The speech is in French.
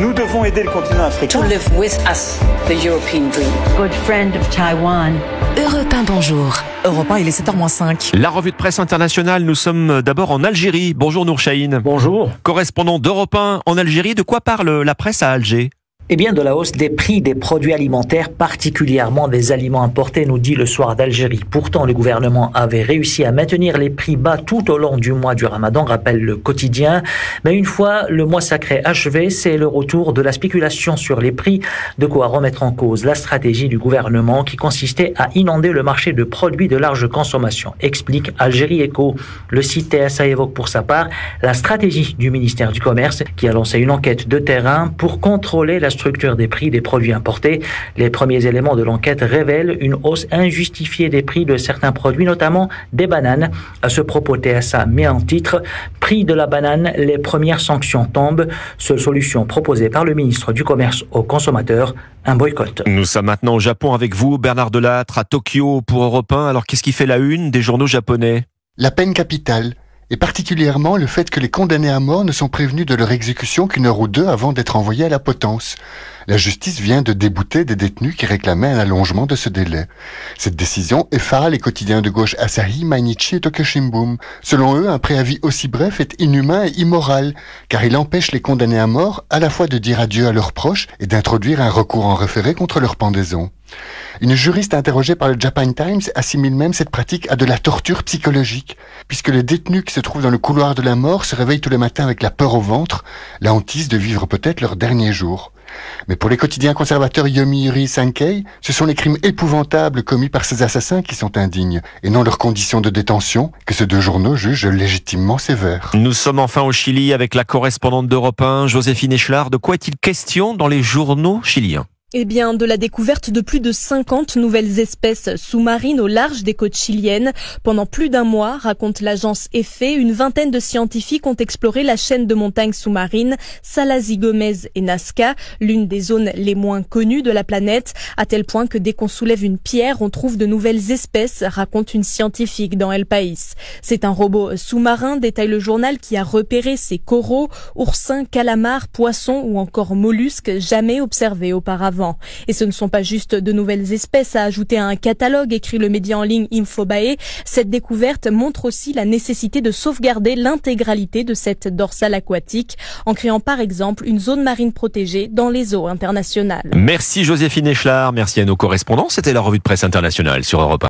Nous devons aider le continent africain. To live with us, the European dream. Good friend of Taiwan. Europe 1, bonjour. Europe 1, il est 7h-5. La revue de presse internationale, nous sommes d'abord en Algérie. Bonjour Nour Chahine. Bonjour. Correspondant d'Europe 1 en Algérie, de quoi parle la presse à Alger ? Eh bien, de la hausse des prix des produits alimentaires, particulièrement des aliments importés, nous dit le Soir d'Algérie. Pourtant, le gouvernement avait réussi à maintenir les prix bas tout au long du mois du Ramadan, rappelle le quotidien. Mais une fois le mois sacré achevé, c'est le retour de la spéculation sur les prix, de quoi remettre en cause la stratégie du gouvernement qui consistait à inonder le marché de produits de large consommation, explique Algérie Echo. Le site TSA évoque pour sa part la stratégie du ministère du Commerce qui a lancé une enquête de terrain pour contrôler la structure des prix des produits importés. Les premiers éléments de l'enquête révèlent une hausse injustifiée des prix de certains produits, notamment des bananes. À ce propos, TSA met en titre « Prix de la banane, les premières sanctions tombent ». Seule solution proposée par le ministre du Commerce aux consommateurs, un boycott. Nous sommes maintenant au Japon avec vous, Bernard Delattre, à Tokyo pour Europe 1. Alors qu'est-ce qui fait la une des journaux japonais ? La peine capitale. Et particulièrement le fait que les condamnés à mort ne sont prévenus de leur exécution qu'une heure ou deux avant d'être envoyés à la potence. La justice vient de débouter des détenus qui réclamaient un allongement de ce délai. Cette décision effara les quotidiens de gauche Asahi, Mainichi et Tokyo Shimbun. Selon eux, un préavis aussi bref est inhumain et immoral, car il empêche les condamnés à mort à la fois de dire adieu à leurs proches et d'introduire un recours en référé contre leur pendaison. Une juriste interrogée par le Japan Times assimile même cette pratique à de la torture psychologique, puisque les détenus qui se trouvent dans le couloir de la mort se réveillent tous les matins avec la peur au ventre, la hantise de vivre peut-être leur dernier jour. Mais pour les quotidiens conservateurs Yomiuri Sankei, ce sont les crimes épouvantables commis par ces assassins qui sont indignes, et non leurs conditions de détention, que ces deux journaux jugent légitimement sévères. Nous sommes enfin au Chili avec la correspondante d'Europe 1, Joséphine Echelard. De quoi est-il question dans les journaux chiliens ? Eh bien, de la découverte de plus de 50 nouvelles espèces sous-marines au large des côtes chiliennes. Pendant plus d'un mois, raconte l'agence EFE, une vingtaine de scientifiques ont exploré la chaîne de montagnes sous-marines Salas y Gomez et Nazca, l'une des zones les moins connues de la planète, à tel point que dès qu'on soulève une pierre, on trouve de nouvelles espèces, raconte une scientifique dans El País. C'est un robot sous-marin, détaille le journal, qui a repéré ces coraux, oursins, calamars, poissons ou encore mollusques jamais observés auparavant. Et ce ne sont pas juste de nouvelles espèces à ajouter à un catalogue, écrit le média en ligne Infobae. Cette découverte montre aussi la nécessité de sauvegarder l'intégralité de cette dorsale aquatique en créant par exemple une zone marine protégée dans les eaux internationales. Merci Joséphine Echelard, merci à nos correspondants. C'était la revue de presse internationale sur Europe 1.